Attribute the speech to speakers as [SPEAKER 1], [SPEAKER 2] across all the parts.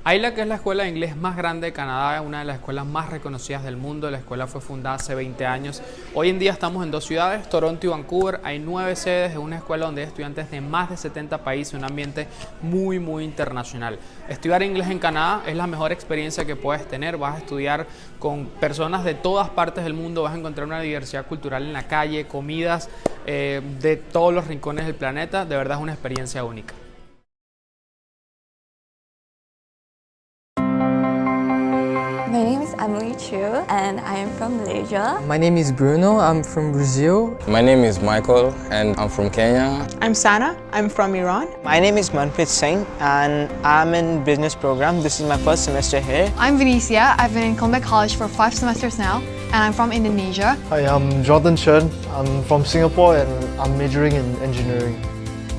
[SPEAKER 1] AILAC es la escuela de inglés más grande de Canadá, una de las escuelas más reconocidas del mundo. La escuela fue fundada hace 20 años. Hoy en día estamos en 2 ciudades, Toronto y Vancouver. Hay 9 sedes, es una escuela donde hay estudiantes de más de 70 países, un ambiente muy internacional. Estudiar inglés en Canadá es la mejor experiencia que puedes tener. Vas a estudiar con personas de todas partes del mundo, vas a encontrar una diversidad cultural en la calle, comidas de todos los rincones del planeta. De verdad es una experiencia única.
[SPEAKER 2] My name is Emily Chu and I am from Malaysia.
[SPEAKER 3] My name is Bruno, I'm from Brazil.
[SPEAKER 4] My name is Michael and I'm from Kenya.
[SPEAKER 5] I'm Sana, I'm from Iran.
[SPEAKER 6] My name is Manpreet Singh and I'm in business program. This is my first semester here.
[SPEAKER 7] I'm Venetia, I've been in Columbia College for 5 semesters now and I'm from Indonesia.
[SPEAKER 8] Hi, I'm Jordan Chen, I'm from Singapore and I'm majoring in engineering.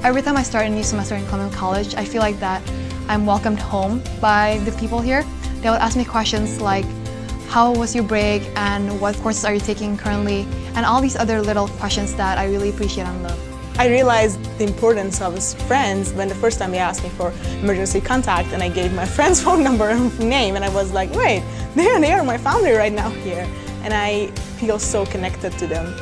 [SPEAKER 7] Every time I start a new semester in Columbia College, I feel like that I'm welcomed home by the people here. They will ask me questions like, how was your break and what courses are you taking currently? And all these other little questions that I really appreciate and love.
[SPEAKER 5] I realized the importance of his friends when the first time they asked me for emergency contact and I gave my friend's phone number and name and I was like, wait, they are my family right now here. And I feel so connected to them.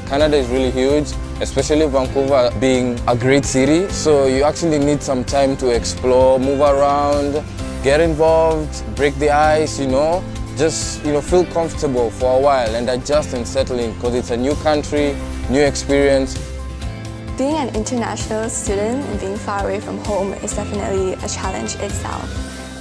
[SPEAKER 4] Canada is really huge, especially Vancouver being a great city. So you actually need some time to explore, move around, get involved, break the ice, just feel comfortable for a while and adjust and settle in because it's a new country, new experience.
[SPEAKER 2] Being an international student and being far away from home is definitely a challenge itself.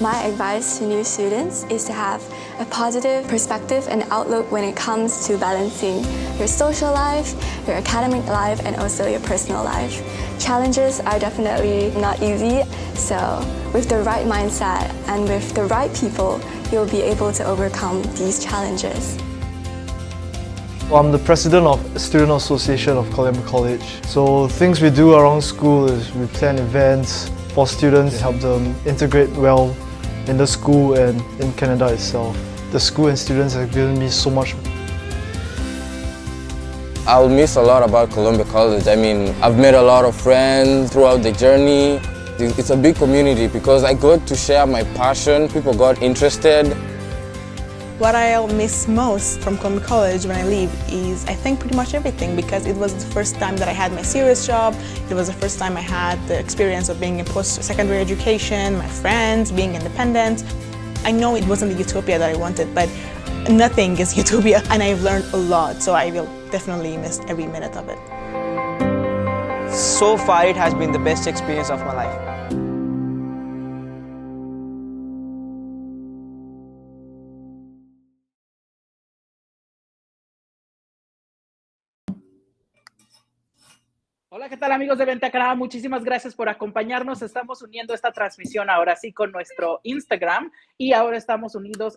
[SPEAKER 2] My advice to new students is to have a positive perspective and outlook when it comes to balancing your social life, your academic life, and also your personal life. Challenges are definitely not easy, so with the right mindset and with the right people, you'll be able to overcome these challenges.
[SPEAKER 8] Well, I'm the president of Student Association of Columbia College. So things we do around school is we plan events for students to help them integrate well in the school and in Canada itself. The school and students have given me so much.
[SPEAKER 4] I'll miss a lot about Columbia College. I mean, I've made a lot of friends throughout the journey. It's a big community because I got to share my passion. People got interested.
[SPEAKER 5] What I'll miss most from Columbia College when I leave is, I think, pretty much everything because it was the first time that I had my serious job. It was the first time I had the experience of being in post-secondary education, my friends, being independent. I know it wasn't the utopia that I wanted, but nothing is utopia and I've learned a lot, so I will definitely miss every minute of it.
[SPEAKER 6] So far it has been the best experience of my life.
[SPEAKER 9] Hola, ¿qué tal amigos de Vente a Canadá? Muchísimas gracias por acompañarnos. Estamos uniendo esta transmisión ahora sí con nuestro Instagram y ahora estamos unidos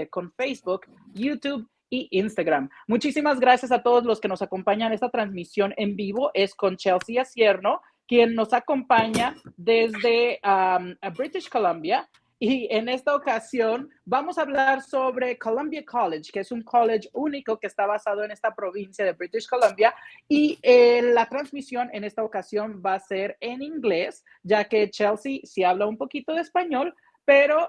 [SPEAKER 9] con Facebook, YouTube y Instagram. Muchísimas gracias a todos los que nos acompañan. Esta transmisión en vivo es con Chelsea Acierno, quien nos acompaña desde British Columbia. Y en esta ocasión vamos a hablar sobre Columbia College, que es un college único que está basado en esta provincia de British Columbia. Y la transmisión en esta ocasión va a ser en inglés, ya que Chelsea sí habla un poquito de español, pero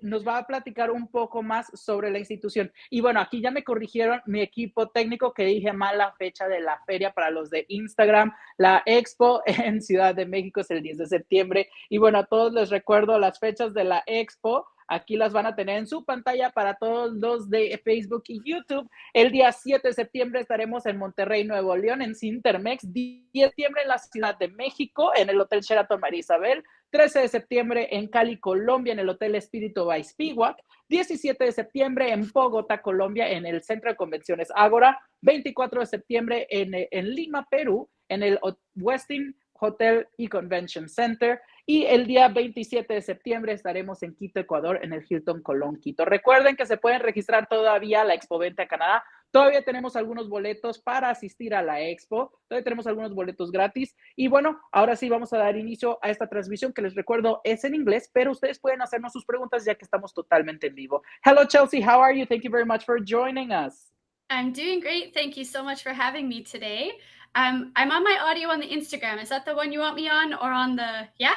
[SPEAKER 9] nos va a platicar un poco más sobre la institución. Y bueno, aquí ya me corrigieron mi equipo técnico que dije mal la fecha de la feria para los de Instagram. La Expo en Ciudad de México es el 10 de septiembre. Y bueno, a todos les recuerdo las fechas de la Expo. Aquí las van a tener en su pantalla para todos los de Facebook y YouTube. El día 7 de septiembre estaremos en Monterrey, Nuevo León, en Cintermex. 10 de septiembre en la Ciudad de México, en el Hotel Sheraton María Isabel. 13 de septiembre en Cali, Colombia, en el Hotel Espíritu by Spiwak. 17 de septiembre en Bogotá, Colombia, en el Centro de Convenciones Ágora. 24 de septiembre en Lima, Perú, en el Westin Hotel y Convention Center. Y el día 27 de septiembre estaremos en Quito, Ecuador, en el Hilton Colón Quito. Recuerden que se pueden registrar todavía a la Expo Vente a Canadá. Todavía tenemos algunos boletos para asistir a la Expo. Todavía tenemos algunos boletos gratis. Y bueno, ahora sí vamos a dar inicio a esta transmisión que les recuerdo es en inglés, pero ustedes pueden hacernos sus preguntas ya que estamos totalmente en vivo. Hello, Chelsea. How are you? Thank you very much for joining us.
[SPEAKER 10] I'm doing great. Thank you so much for having me today. I'm on my audio on the Instagram. Is that the one you want me on or on the, yeah?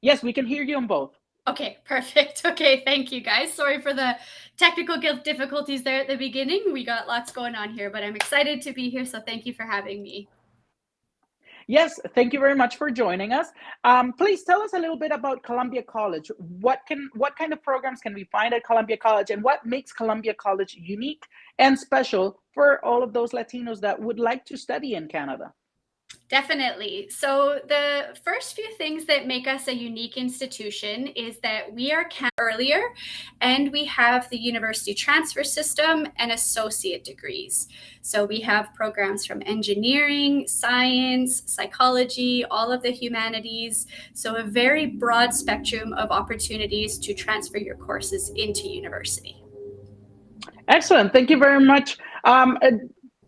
[SPEAKER 9] Yes, we can hear you on both.
[SPEAKER 10] Okay, perfect. Okay, thank you guys. Sorry for the technical difficulties there at the beginning. We got lots going on here, but I'm excited to be here, so thank you for having me.
[SPEAKER 9] Yes, thank you very much for joining us. Please tell us a little bit about Columbia College. What kind of programs can we find at Columbia College, and what makes Columbia College unique and special for all of those Latinos that would like to study in Canada?
[SPEAKER 10] Definitely. So the first few things that make us a unique institution is that we are earlier, and we have the university transfer system and associate degrees. So we have programs from engineering, science, psychology, all of the humanities. So a very broad spectrum of opportunities to transfer your courses into university.
[SPEAKER 9] Excellent. Thank you very much.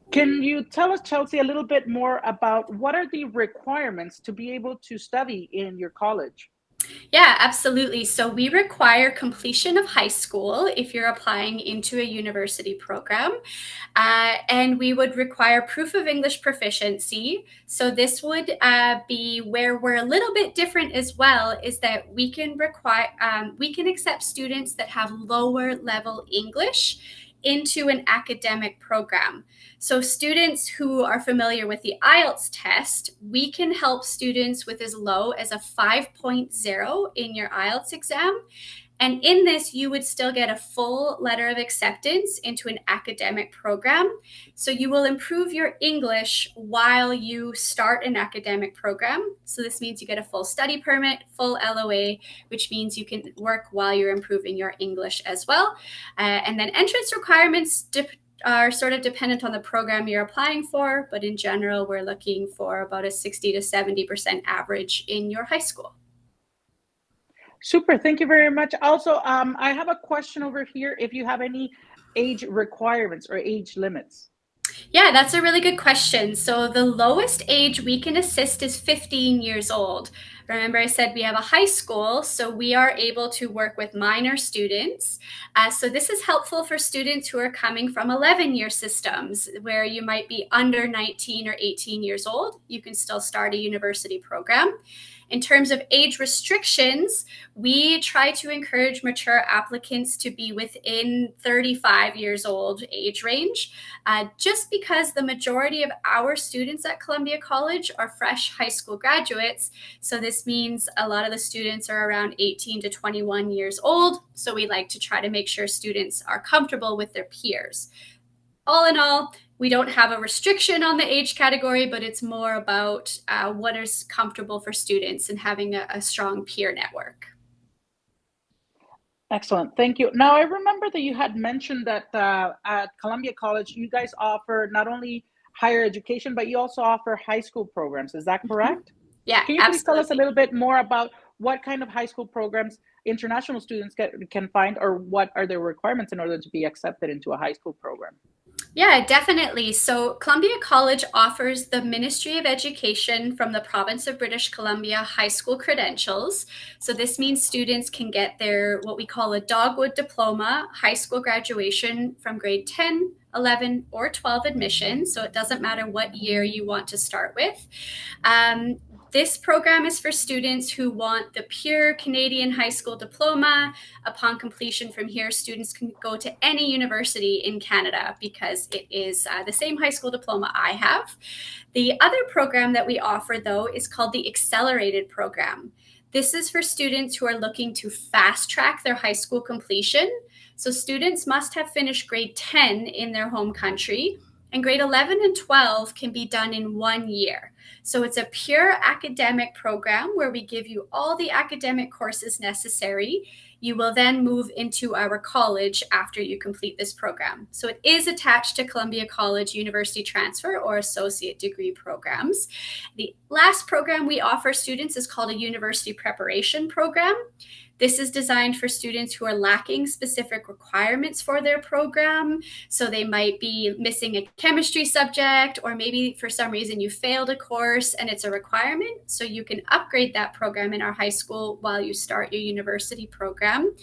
[SPEAKER 9] Can you tell us, Chelsea, a little bit more about what are the requirements to be able to study in your college?
[SPEAKER 10] Yeah, absolutely. So we require completion of high school if you're applying into a university program. And we would require proof of English proficiency. So this would be where we're a little bit different as well, is that we can accept students that have lower level English into an academic program. So students who are familiar with the IELTS test, we can help students with as low as a 5.0 in your IELTS exam. And in this, you would still get a full letter of acceptance into an academic program. So you will improve your English while you start an academic program. So this means you get a full study permit, full LOA, which means you can work while you're improving your English as well. And then entrance requirements are sort of dependent on the program you're applying for, but in general, we're looking for about a 60 to 70% average in your high school.
[SPEAKER 9] Super, thank you very much. Also, I have a question over here, if you have any age requirements or age limits.
[SPEAKER 10] Yeah, that's a really good question. So the lowest age we can assist is 15 years old. Remember, I said we have a high school, so we are able to work with minor students. So this is helpful for students who are coming from 11-year systems, where you might be under 19 or 18 years old. You can still start a university program. In terms of age restrictions, we try to encourage mature applicants to be within 35 years old age range, just because the majority of our students at Columbia College are fresh high school graduates. So this means a lot of the students are around 18 to 21 years old. So we like to try to make sure students are comfortable with their peers. All in all, we don't have a restriction on the age category, but it's more about what is comfortable for students and having a strong peer network.
[SPEAKER 9] Excellent, thank you. Now, I remember that you had mentioned that at Columbia College, you guys offer not only higher education, but you also offer high school programs. Is that correct?
[SPEAKER 10] Yeah,
[SPEAKER 9] Can you please tell us a little bit more about what kind of high school programs international students can find, or what are their requirements in order to be accepted into a high school program?
[SPEAKER 10] Yeah, definitely. So Columbia College offers the Ministry of Education from the province of British Columbia high school credentials. So this means students can get their, what we call a Dogwood Diploma, high school graduation from grade 10, 11, or 12 admission. So it doesn't matter what year you want to start with. This program is for students who want the pure Canadian high school diploma. Upon completion from here, students can go to any university in Canada because it is the same high school diploma I have. The other program that we offer, though, is called the Accelerated Program. This is for students who are looking to fast track their high school completion. So students must have finished grade 10 in their home country, and grade 11 and 12 can be done in 1 year. So it's a pure academic program where we give you all the academic courses necessary. You will then move into our college after you complete this program. So it is attached to Columbia College University Transfer or Associate Degree programs. The last program we offer students is called a University Preparation Program. This is designed for students who are lacking specific requirements for their program. So they might be missing a chemistry subject, or maybe for some reason you failed a course and it's a requirement. So you can upgrade that program in our high school while you start your university program.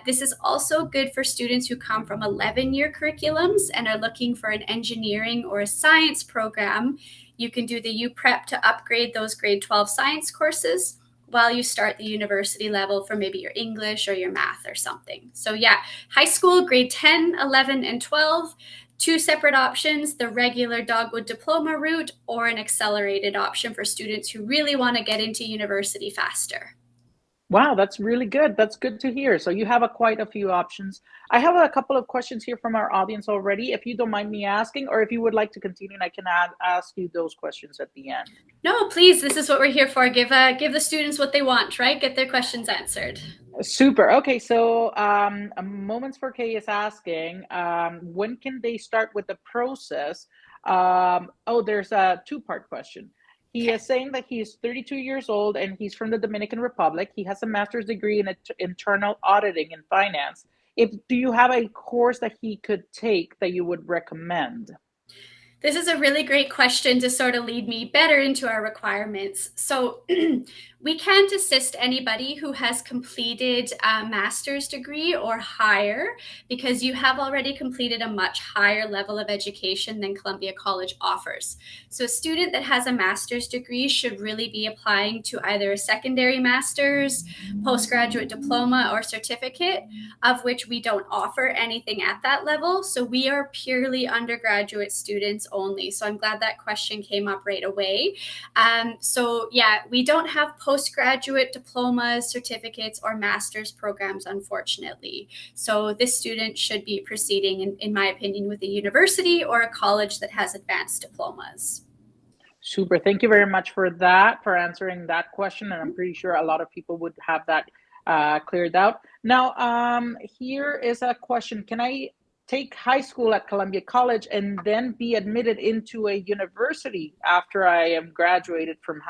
[SPEAKER 10] This is also good for students who come from 11-year curriculums and are looking for an engineering or a science program. You can do the UPrep to upgrade those grade 12 science courses. while you start the university level for maybe your English or your math or something. So yeah, high school, grade 10, 11, and 12, two separate options, the regular Dogwood diploma route or an accelerated option for students who really want to get into university faster.
[SPEAKER 9] Wow, that's really good. That's good to hear. So you have quite a few options. I have a couple of questions here from our audience already. If you don't mind me asking, or if you would like to continue, I can ask you those questions at the end.
[SPEAKER 10] No, please. This is what we're here for. Give the students what they want, right? Get their questions answered.
[SPEAKER 9] Super. Okay, so Moments for K is asking, when can they start with the process? There's a two-part question. He is saying that he is 32 years old and he's from the Dominican Republic. He has a master's degree in internal auditing and finance. Do you have a course that he could take that you would recommend?
[SPEAKER 10] This is a really great question to sort of lead me better into our requirements. So we can't assist anybody who has completed a master's degree or higher because you have already completed a much higher level of education than Columbia College offers. So a student that has a master's degree should really be applying to either a secondary master's, postgraduate diploma, or certificate, of which we don't offer anything at that level. So we are purely undergraduate students only. So I'm glad that question came up right away. So yeah, we don't have postgraduate diplomas, certificates, or master's programs, unfortunately. So this student should be proceeding, in my opinion, with a university or a college that has advanced diplomas.
[SPEAKER 9] Super. Thank you very much for that, for answering that question. And I'm pretty sure a lot of people would have that cleared out. Now, here is a question. Can I take high school at Columbia College and then be admitted into a university after I am graduated from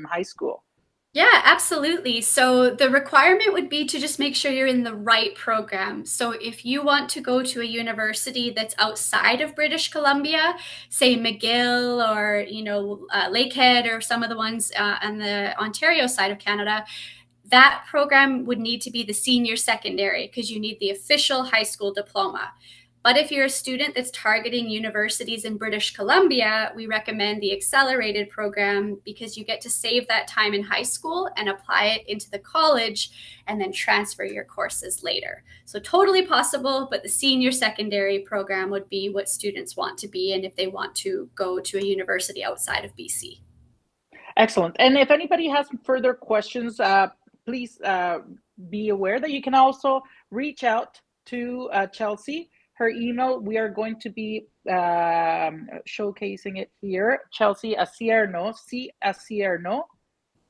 [SPEAKER 9] high school?
[SPEAKER 10] Yeah, absolutely. So the requirement would be to just make sure you're in the right program. So if you want to go to a university that's outside of British Columbia, say McGill or, Lakehead or some of the ones on the Ontario side of Canada, that program would need to be the senior secondary because you need the official high school diploma. But if you're a student that's targeting universities in British Columbia, we recommend the accelerated program because you get to save that time in high school and apply it into the college and then transfer your courses later. So totally possible, but the senior secondary program would be what students want to be in if they want to go to a university outside of BC.
[SPEAKER 9] Excellent. And if anybody has further questions, please be aware that you can also reach out to Chelsea. Her email, we are going to be showcasing it here. Chelsea Acierno,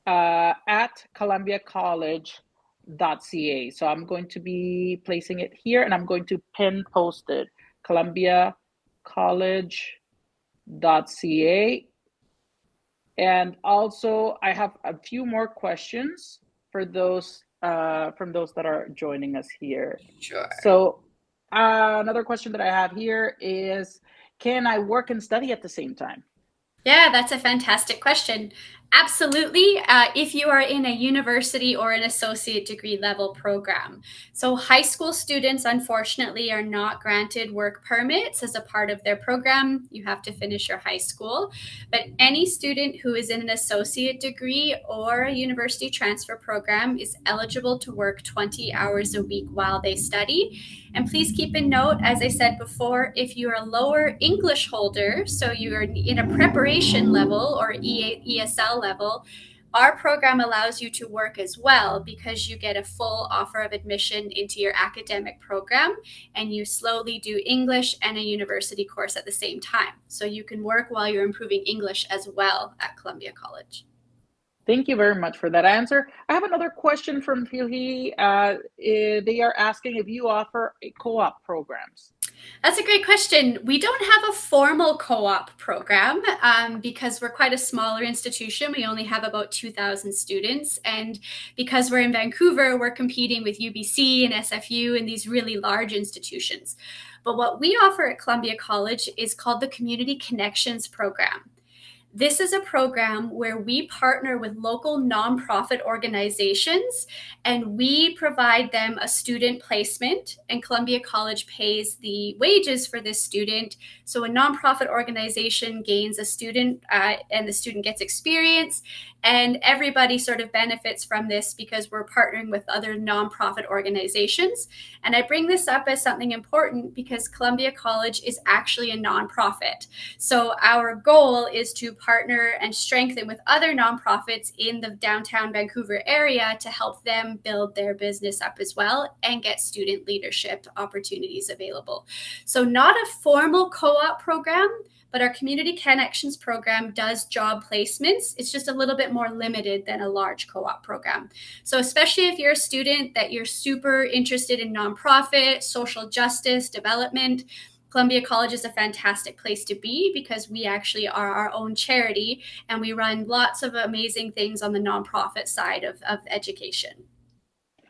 [SPEAKER 9] at columbiacollege.ca. So I'm going to be placing it here and I'm going to pin post it, columbiacollege.ca. And also I have a few more questions for those from those that are joining us here.
[SPEAKER 10] Sure.
[SPEAKER 9] So another question that I have here is, can I work and study at the same time?
[SPEAKER 10] Yeah, that's a fantastic question. Absolutely, if you are in a university or an associate degree level program. So high school students, unfortunately, are not granted work permits as a part of their program. You have to finish your high school. But any student who is in an associate degree or a university transfer program is eligible to work 20 hours a week while they study. And please keep in note, as I said before, if you're a lower English holder, so you're in a preparation level or ESL level, our program allows you to work as well because you get a full offer of admission into your academic program and you slowly do English and a university course at the same time. So you can work while you're improving English as well at Columbia College.
[SPEAKER 9] Thank you very much for that answer. I have another question from Philly. They are asking if you offer co-op programs.
[SPEAKER 10] That's a great question. We don't have a formal co-op program because we're quite a smaller institution. We only have about 2,000 students. And because we're in Vancouver, we're competing with UBC and SFU and these really large institutions. But what we offer at Columbia College is called the Community Connections Program. This is a program where we partner with local nonprofit organizations and we provide them a student placement, and Columbia College pays the wages for this student. So a nonprofit organization gains a student and the student gets experience, and everybody sort of benefits from this because we're partnering with other nonprofit organizations. And I bring this up as something important because Columbia College is actually a nonprofit. So our goal is to partner and strengthen with other nonprofits in the downtown Vancouver area to help them build their business up as well and get student leadership opportunities available. So not a formal co-op program, but our Community Connections program does job placements. It's just a little bit more limited than a large co-op program. So especially if you're a student that you're super interested in nonprofit, social justice, development, Columbia College is a fantastic place to be because we actually are our own charity and we run lots of amazing things on the nonprofit side of education.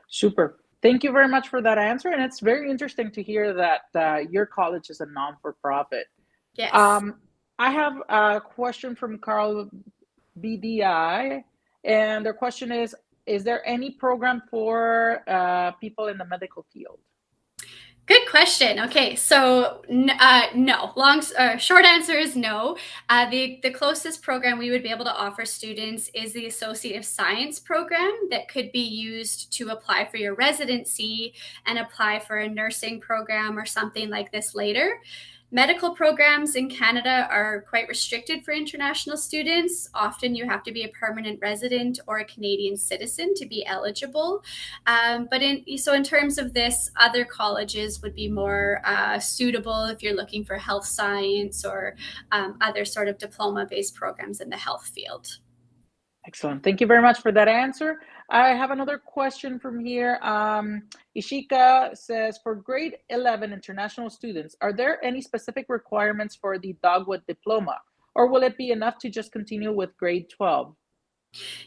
[SPEAKER 9] Super. Thank you very much for that answer. And it's very interesting to hear that your college is a non-for-profit.
[SPEAKER 10] Yes.
[SPEAKER 9] I have a question from Carl BDI, and their question is there any program for people in the medical field?
[SPEAKER 10] Good question. Okay, so no. Short answer is no. The closest program we would be able to offer students is the Associate of Science program that could be used to apply for your residency and apply for a nursing program or something like this later. Medical programs in Canada are quite restricted for international students. Often you have to be a permanent resident or a Canadian citizen to be eligible. But in terms of this, other colleges would be more suitable if you're looking for health science or other sort of diploma-based programs in the health field.
[SPEAKER 9] Excellent. Thank you very much for that answer. I have another question from here. Ishika says, for grade 11 international students, are there any specific requirements for the Dogwood diploma, or will it be enough to just continue with grade 12?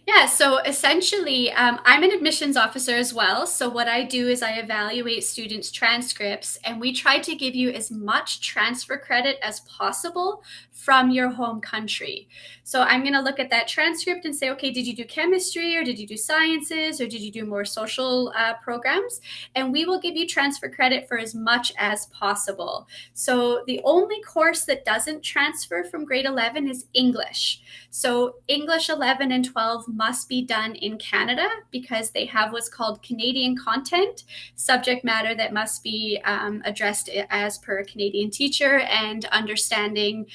[SPEAKER 10] Yeah, so essentially, I'm an admissions officer as well. So what I do is I evaluate students' transcripts, and we try to give you as much transfer credit as possible from your home country. So I'm going to look at that transcript and say, okay, did you do chemistry, or did you do sciences, or did you do more social programs? And we will give you transfer credit for as much as possible. So the only course that doesn't transfer from grade 11 is English. So English 11 and 12 must be done in Canada because they have what's called Canadian content, subject matter that must be addressed as per a Canadian teacher, and understanding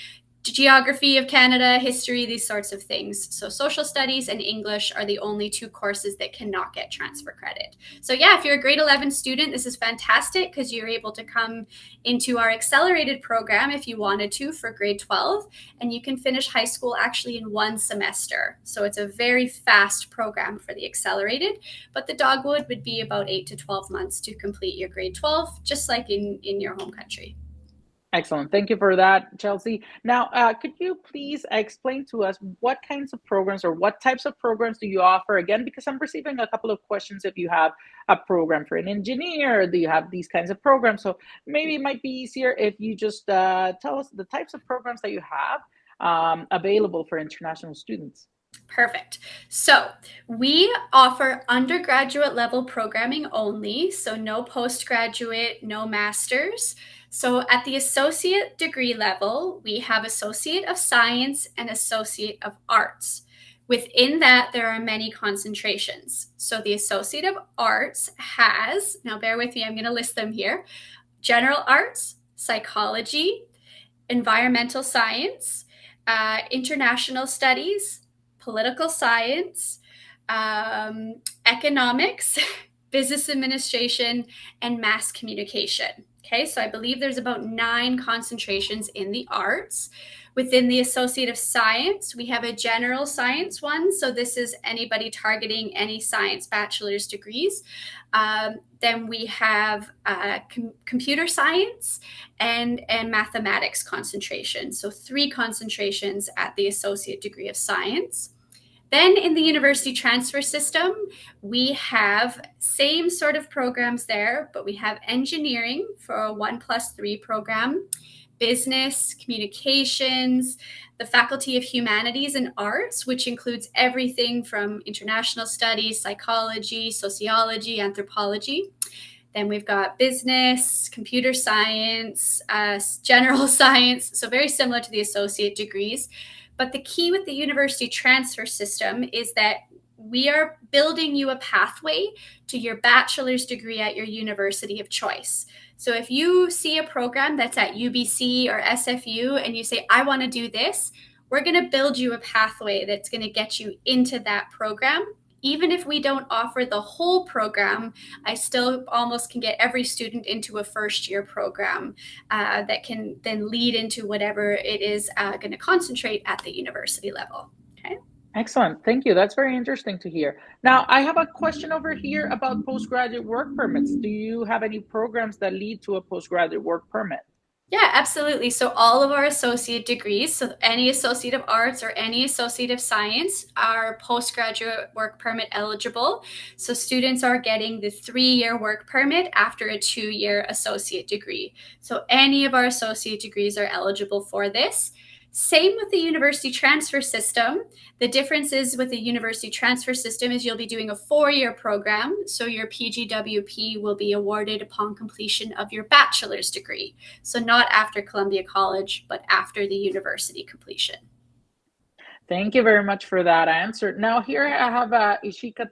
[SPEAKER 10] geography of Canada, history, these sorts of things. So social studies and English are the only two courses that cannot get transfer credit. So yeah, if you're a grade 11 student, this is fantastic because you're able to come into our accelerated program if you wanted to for grade 12, and you can finish high school actually in 1 semester. So it's a very fast program for the accelerated, but the Dogwood would be about 8 to 12 months to complete your grade 12, just like in your home country.
[SPEAKER 9] Excellent. Thank you for that, Chelsea. Now, could you please explain to us what kinds of programs or what types of programs do you offer? Again, because I'm receiving a couple of questions if you have a program for an engineer, do you have these kinds of programs? So maybe it might be easier if you just tell us the types of programs that you have available for international students.
[SPEAKER 10] Perfect. So we offer undergraduate level programming only, so no postgraduate, no masters. So at the associate degree level, we have Associate of Science and Associate of Arts. Within that, there are many concentrations. So the Associate of Arts has, now bear with me, I'm going to list them here, General Arts, Psychology, Environmental Science, International Studies, Political Science, Economics, Business Administration, and Mass Communication. Okay, so I believe there's about 9 concentrations in the arts. Within the Associate of Science, we have a general science one. So this is anybody targeting any science bachelor's degrees. Then we have computer science and mathematics concentration. So 3 concentrations at the associate degree of science. Then in the university transfer system, we have same sort of programs there, but we have engineering for a 1+3 program, business, communications, the Faculty of Humanities and Arts, which includes everything from international studies, psychology, sociology, anthropology. Then we've got business, computer science, general science, so very similar to the associate degrees. But the key with the university transfer system is that we are building you a pathway to your bachelor's degree at your university of choice. So if you see a program that's at UBC or SFU and you say, I want to do this, we're going to build you a pathway that's going to get you into that program. Even if we don't offer the whole program, I still almost can get every student into a first-year program that can then lead into whatever it is going to concentrate at the university level. Okay.
[SPEAKER 9] Excellent. Thank you. That's very interesting to hear. Now, I have a question over here about postgraduate work permits. Do you have any programs that lead to a postgraduate work permit?
[SPEAKER 10] Yeah, absolutely. So all of our associate degrees, so any Associate of Arts or any Associate of Science, are postgraduate work permit eligible. So students are getting the 3-year work permit after a 2-year associate degree. So any of our associate degrees are eligible for this. Same with the university transfer system. The difference is with the university transfer system is you'll be doing a 4-year program. So your PGWP will be awarded upon completion of your bachelor's degree. So not after Columbia College, but after the university completion.
[SPEAKER 9] Thank you very much for that answer. Now here I have Ishika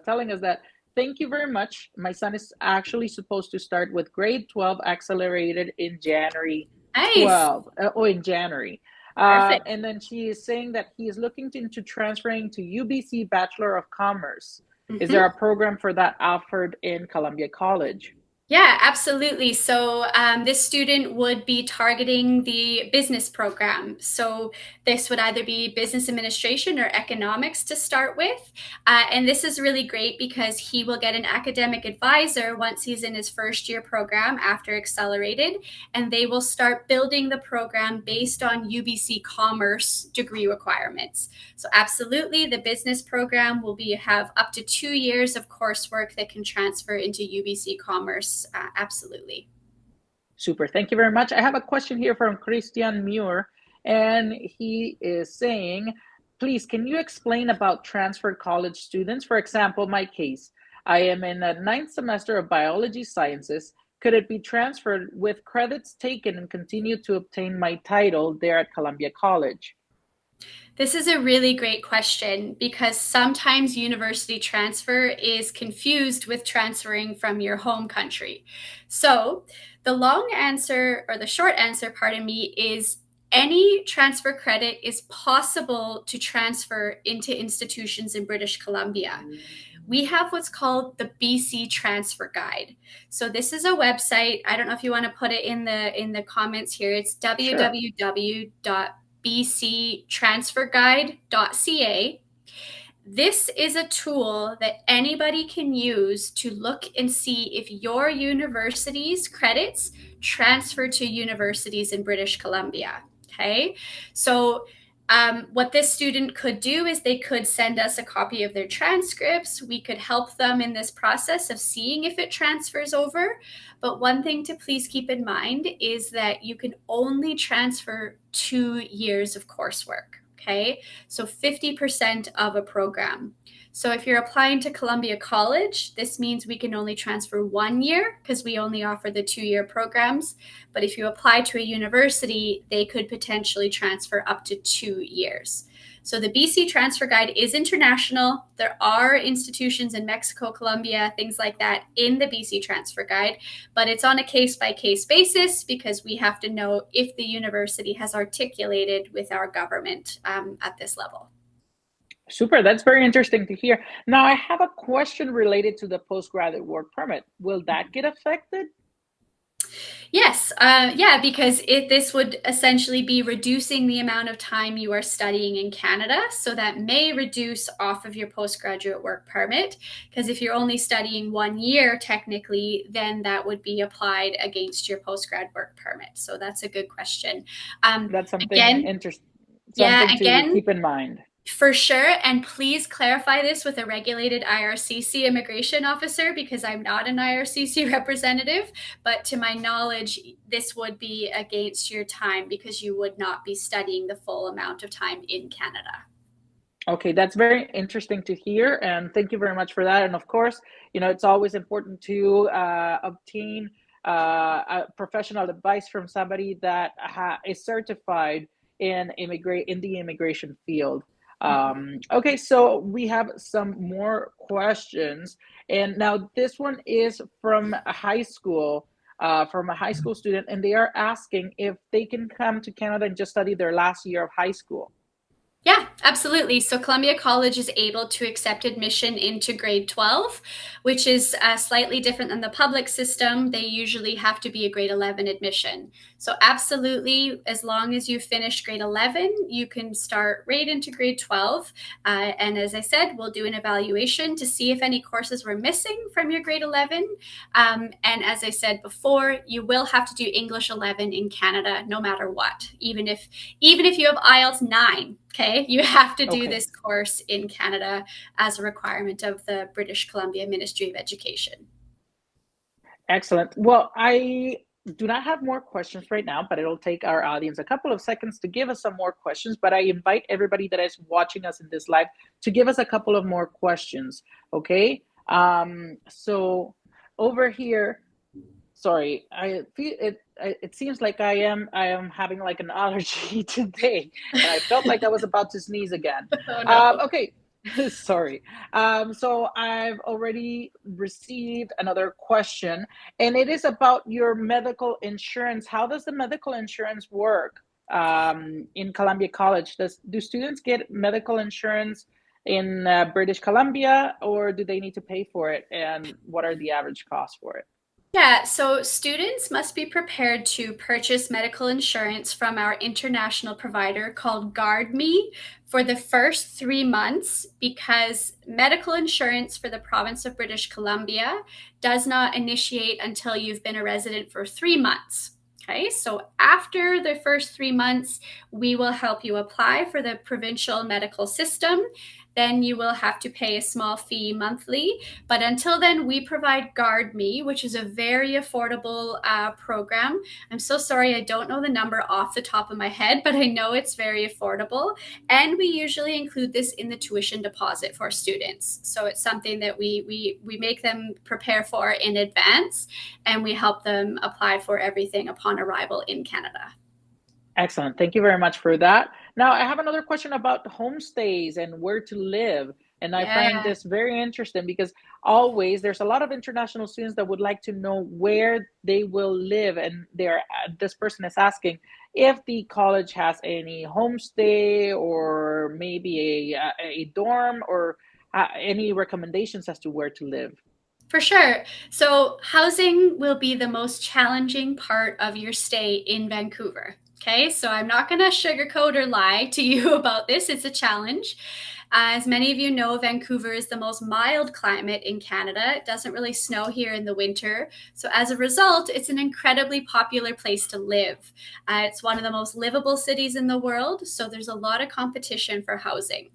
[SPEAKER 9] telling us that, thank you very much. My son is actually supposed to start with grade 12 accelerated in January.
[SPEAKER 10] Nice.
[SPEAKER 9] In January.
[SPEAKER 10] Perfect.
[SPEAKER 9] And then she is saying that he is looking into transferring to UBC Bachelor of Commerce. Is there a program for that offered in Columbia College?
[SPEAKER 10] Yeah, absolutely. So this student would be targeting the business program. So this would either be business administration or economics to start with. And this is really great because he will get an academic advisor once he's in his first year program after accelerated, and they will start building the program based on UBC Commerce degree requirements. So absolutely, the business program will have up to 2 years of coursework that can transfer into UBC Commerce. Absolutely.
[SPEAKER 9] Super. Thank you very much. I have a question here from Christian Muir, and he is saying, please, can you explain about transfer college students? For example, my case, I am in the 9th semester of biology sciences. Could it be transferred with credits taken and continue to obtain my title there at Columbia College?
[SPEAKER 10] This is a really great question because sometimes university transfer is confused with transferring from your home country. So the long answer, or the short answer, pardon me, is any transfer credit is possible to transfer into institutions in British Columbia. We have what's called the BC Transfer Guide. So this is a website. I don't know if you want to put it in the comments here. It's www.bctransferguide.ca. This is a tool that anybody can use to look and see if your university's credits transfer to universities in British Columbia. Okay, so what this student could do is they could send us a copy of their transcripts. We could help them in this process of seeing if it transfers over. But one thing to please keep in mind is that you can only transfer 2 years of coursework, okay? So 50% of a program. So if you're applying to Columbia College, this means we can only transfer 1 year because we only offer the 2-year programs. But if you apply to a university, they could potentially transfer up to 2 years. So the BC Transfer Guide is international. There are institutions in Mexico, Colombia, things like that in the BC Transfer Guide, but it's on a case-by-case basis because we have to know if the university has articulated with our government at this level.
[SPEAKER 9] Super, that's very interesting to hear. Now I have a question related to the postgraduate work permit. Will that get affected?
[SPEAKER 10] Yes, because this would essentially be reducing the amount of time you are studying in Canada. So that may reduce off of your postgraduate work permit, because if you're only studying 1 year, technically, then that would be applied against your postgrad work permit. So that's a good question.
[SPEAKER 9] That's something
[SPEAKER 10] again,
[SPEAKER 9] interesting.
[SPEAKER 10] Yeah,
[SPEAKER 9] to
[SPEAKER 10] again,
[SPEAKER 9] keep in mind.
[SPEAKER 10] For sure, and please clarify this with a regulated IRCC immigration officer because I'm not an IRCC representative, but to my knowledge, this would be against your time because you would not be studying the full amount of time in Canada.
[SPEAKER 9] Okay, that's very interesting to hear, and thank you very much for that. And of course, it's always important to obtain a professional advice from somebody that is certified in the immigration field. Okay, so we have some more questions, and now this one is from a high school. From a high school student, and they are asking if they can come to Canada and just study their last year of high school.
[SPEAKER 10] Yeah, absolutely. So Columbia College is able to accept admission into grade 12, which is slightly different than the public system. They usually have to be a grade 11 admission. So absolutely, as long as you finish grade 11, you can start right into grade 12. And as I said, we'll do an evaluation to see if any courses were missing from your grade 11. And as I said before, you will have to do English 11 in Canada, no matter what, even if you have IELTS 9. Okay, you have to do this course in Canada as a requirement of the British Columbia Ministry of Education.
[SPEAKER 9] Excellent. Well, I do not have more questions right now, but it'll take our audience a couple of seconds to give us some more questions. But I invite everybody that is watching us in this live to give us a couple of more questions. Okay. So over here, sorry, I feel it seems like I am having like an allergy today. And I felt like I was about to sneeze again.
[SPEAKER 10] Oh, no.
[SPEAKER 9] Okay, sorry. So I've already received another question, and it is about your medical insurance. How does the medical insurance work in Columbia College? Do students get medical insurance in British Columbia, or do they need to pay for it? And what are the average costs for it?
[SPEAKER 10] Yeah, so students must be prepared to purchase medical insurance from our international provider called GuardMe for the first 3 months because medical insurance for the province of British Columbia does not initiate until you've been a resident for 3 months. Okay, so after the first 3 months, we will help you apply for the provincial medical system. Then you will have to pay a small fee monthly. But until then, we provide GuardMe, which is a very affordable program. I'm so sorry, I don't know the number off the top of my head, but I know it's very affordable. And we usually include this in the tuition deposit for students. So it's something that we make them prepare for in advance, and we help them apply for everything upon arrival in Canada.
[SPEAKER 9] Excellent. Thank you very much for that. Now, I have another question about homestays and where to live. And I find this very interesting because always there's a lot of international students that would like to know where they will live. And this person is asking if the college has any homestay or maybe a dorm or any recommendations as to where to live.
[SPEAKER 10] For sure. So housing will be the most challenging part of your stay in Vancouver. Okay, so I'm not going to sugarcoat or lie to you about this. It's a challenge. As many of you know, Vancouver is the most mild climate in Canada. It doesn't really snow here in the winter. So as a result, it's an incredibly popular place to live. It's one of the most livable cities in the world. So there's a lot of competition for housing.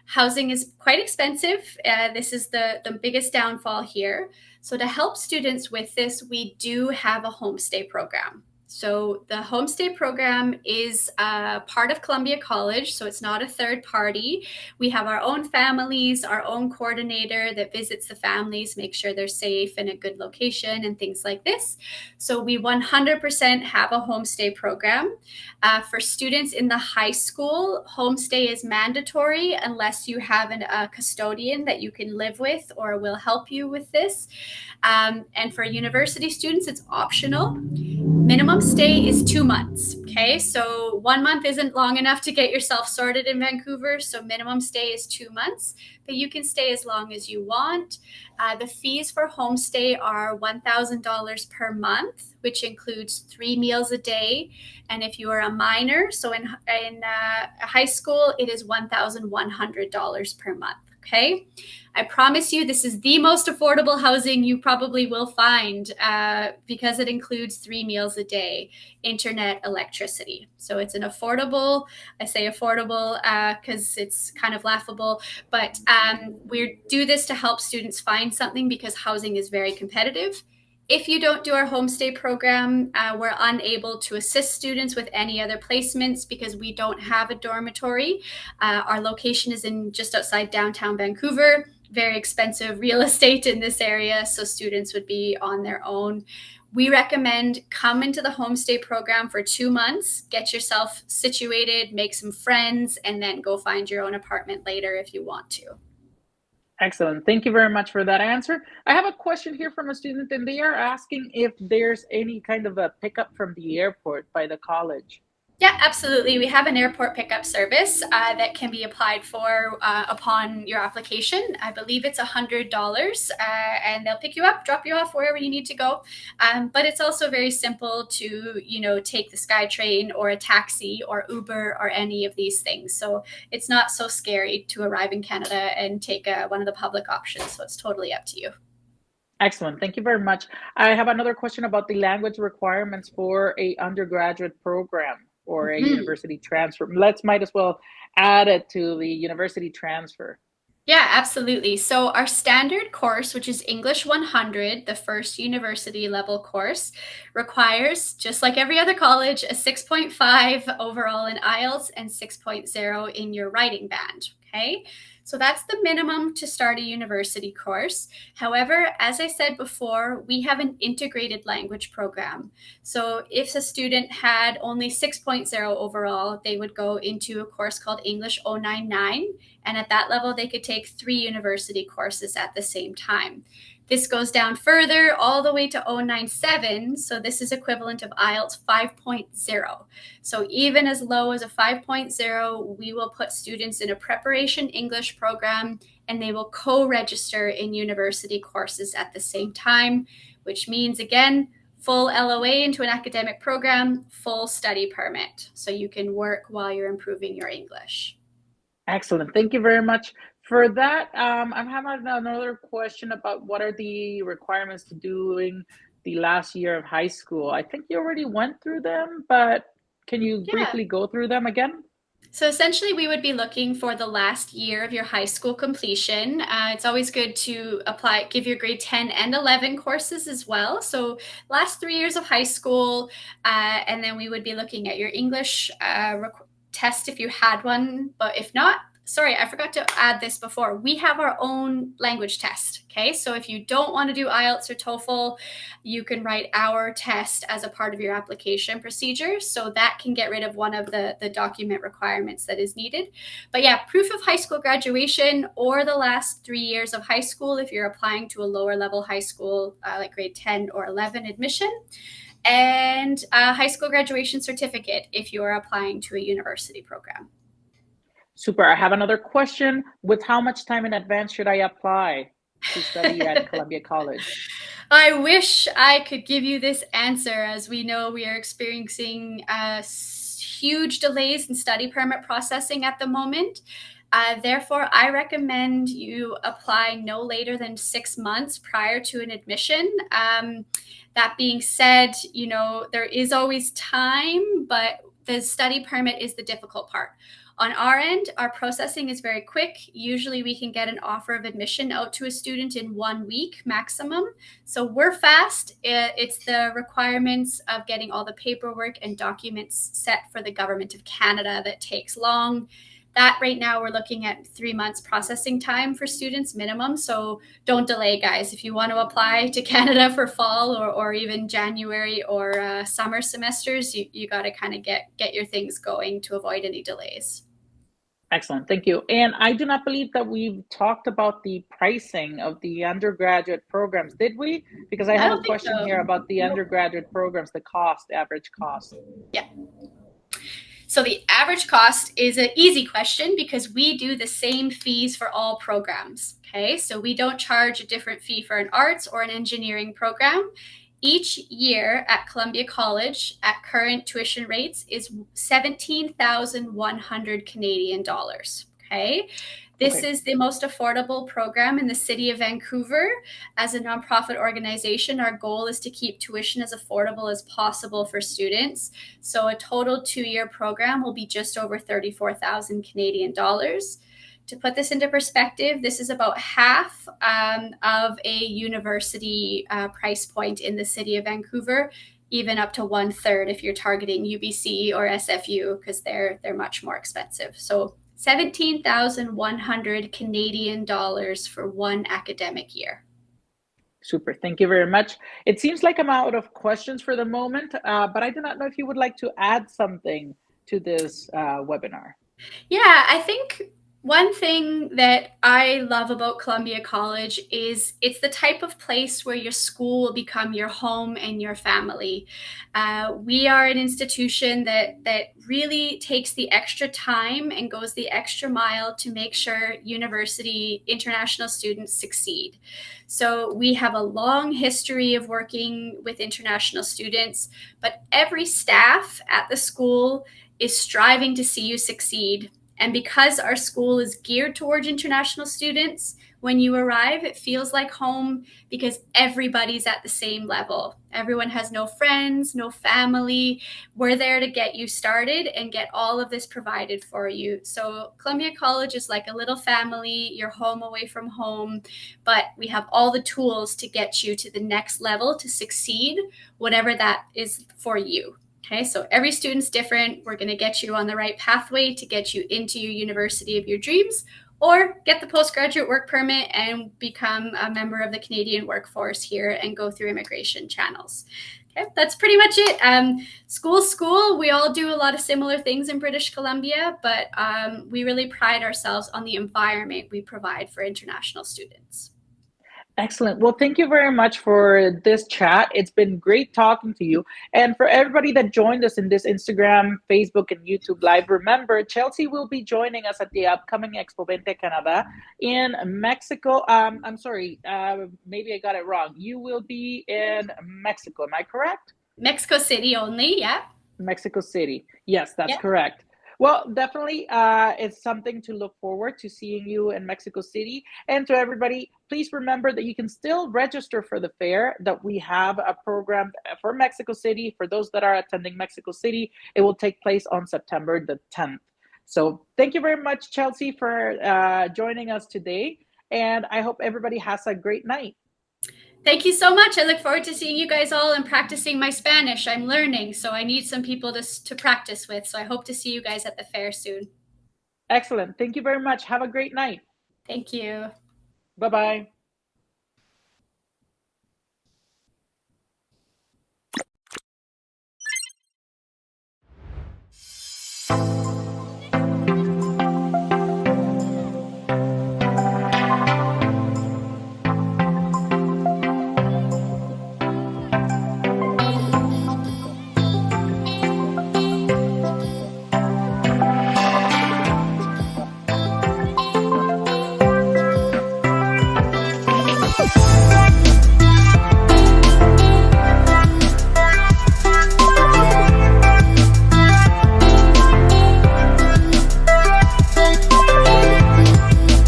[SPEAKER 10] Housing is quite expensive. This is the biggest downfall here. So to help students with this, we do have a homestay program. So the homestay program is part of Columbia College, so it's not a third party. We have our own families, our own coordinator that visits the families, make sure they're safe in a good location and things like this. So we 100% have a homestay program. For students in the high school, homestay is mandatory unless you have a custodian that you can live with or will help you with this. And for university students, it's optional. Minimum stay is 2 months. Okay, so 1 month isn't long enough to get yourself sorted in Vancouver. So minimum stay is 2 months, but you can stay as long as you want. The fees for homestay are $1,000 per month, which includes 3 meals a day. And if you are a minor, so in high school, it is $1,100 per month. Okay, I promise you this is the most affordable housing you probably will find because it includes 3 meals a day, internet, electricity. So it's an affordable, I say affordable because it's kind of laughable, but we do this to help students find something because housing is very competitive. If you don't do our homestay program, we're unable to assist students with any other placements because we don't have a dormitory. Our location is in just outside downtown Vancouver. Very expensive real estate in this area, so students would be on their own. We recommend come into the homestay program for 2 months, get yourself situated, make some friends, and then go find your own apartment later if you want to.
[SPEAKER 9] Excellent. Thank you very much for that answer. I have a question here from a student, and they are asking if there's any kind of a pickup from the airport by the college.
[SPEAKER 10] Yeah, absolutely. We have an airport pickup service that can be applied for upon your application. I believe it's $100 and they'll pick you up, drop you off wherever you need to go. But it's also very simple to, take the SkyTrain or a taxi or Uber or any of these things. So it's not so scary to arrive in Canada and take one of the public options. So it's totally up to you.
[SPEAKER 9] Excellent. Thank you very much. I have another question about the language requirements for a undergraduate program or a university transfer. Might as well add it to the university transfer.
[SPEAKER 10] Yeah, absolutely. So our standard course, which is English 100, the first university level course, requires, just like every other college, a 6.5 overall in IELTS and 6.0 in your writing band. Okay, so that's the minimum to start a university course. However, as I said before, we have an integrated language program. So if a student had only 6.0 overall, they would go into a course called English 099. And at that level, they could take 3 university courses at the same time. This goes down further all the way to 097. So this is equivalent of IELTS 5.0. So even as low as a 5.0, we will put students in a preparation English program and they will co-register in university courses at the same time, which means, again, full LOA into an academic program, full study permit. So you can work while you're improving your English.
[SPEAKER 9] Excellent. Thank you very much for that. I'm having another question about what are the requirements to doing the last year of high school. I think you already went through them, but can you briefly go through them again?
[SPEAKER 10] So essentially, we would be looking for the last year of your high school completion. It's always good to give your grade 10 and 11 courses as well. So last 3 years of high school, and then we would be looking at your English test if you had one, but if not, sorry, I forgot to add this before. We have our own language test, okay? So if you don't want to do IELTS or TOEFL, you can write our test as a part of your application procedure. So that can get rid of one of the document requirements that is needed. But yeah, proof of high school graduation or the last 3 years of high school if you're applying to a lower level high school like grade 10 or 11 admission. And a high school graduation certificate if you are applying to a university program.
[SPEAKER 9] Super. I have another question. With how much time in advance should I apply to study at Columbia College?
[SPEAKER 10] I wish I could give you this answer. As we know, we are experiencing huge delays in study permit processing at the moment. Therefore, I recommend you apply no later than 6 months prior to an admission. That being said, there is always time, but the study permit is the difficult part. On our end, our processing is very quick. Usually we can get an offer of admission out to a student in 1 week maximum. So we're fast. It's the requirements of getting all the paperwork and documents set for the Government of Canada that takes long. That right now we're looking at 3 months processing time for students minimum. So don't delay, guys. If you want to apply to Canada for fall or even January or summer semesters, you got to kind of get your things going to avoid any delays.
[SPEAKER 9] Excellent. Thank you. And I do not believe that we've talked about the pricing of the undergraduate programs, did we? Because I have a question here about the undergraduate programs, the average cost.
[SPEAKER 10] Yeah. So the average cost is an easy question because we do the same fees for all programs. Okay, so we don't charge a different fee for an arts or an engineering program. Each year at Columbia College at current tuition rates is $17,100 Canadian dollars. Okay. This
[SPEAKER 9] Okay.
[SPEAKER 10] is the most affordable program in the city of Vancouver. As a nonprofit organization, our goal is to keep tuition as affordable as possible for students. So a total 2-year program will be just over 34,000 Canadian dollars. To put this into perspective, this is about half of a university price point in the city of Vancouver, even up to 1/3 if you're targeting UBC or SFU, because they're much more expensive. So 17,100 Canadian dollars for one academic year.
[SPEAKER 9] Super. Thank you very much. It seems like I'm out of questions for the moment, but I do not know if you would like to add something to this webinar.
[SPEAKER 10] Yeah, I think one thing that I love about Columbia College is it's the type of place where your school will become your home and your family. We are an institution that really takes the extra time and goes the extra mile to make sure university international students succeed. So we have a long history of working with international students, but every staff at the school is striving to see you succeed. And because our school is geared towards international students, when you arrive, it feels like home because everybody's at the same level. Everyone has no friends, no family. We're there to get you started and get all of this provided for you. So Columbia College is like a little family. You're home away from home, but we have all the tools to get you to the next level to succeed, whatever that is for you. Okay, so every student's different. We're going to get you on the right pathway to get you into your university of your dreams, or get the postgraduate work permit and become a member of the Canadian workforce here and go through immigration channels. Okay, that's pretty much it. School, we all do a lot of similar things in British Columbia, but we really pride ourselves on the environment we provide for international students.
[SPEAKER 9] Excellent. Well, thank you very much for this chat. It's been great talking to you. And for everybody that joined us in this Instagram, Facebook, and YouTube Live, remember, Chelsea will be joining us at the upcoming Expo 20 Canada in Mexico. I'm sorry, maybe I got it wrong. You will be in Mexico, am I correct?
[SPEAKER 10] Mexico City only, yeah.
[SPEAKER 9] Mexico City. Yes, that's
[SPEAKER 10] Yep.
[SPEAKER 9] correct. Well, definitely, it's something to look forward to seeing you in Mexico City. And to everybody, please remember that you can still register for the fair, that we have a program for Mexico City. For those that are attending Mexico City, it will take place on September the 10th. So thank you very much, Chelsea, for joining us today. And I hope everybody has a great night.
[SPEAKER 10] Thank you so much. I look forward to seeing you guys all and practicing my Spanish. I'm learning, so I need some people to practice with. So I hope to see you guys at the fair soon.
[SPEAKER 9] Excellent. Thank you very much. Have a great night.
[SPEAKER 10] Thank you.
[SPEAKER 9] Bye-bye.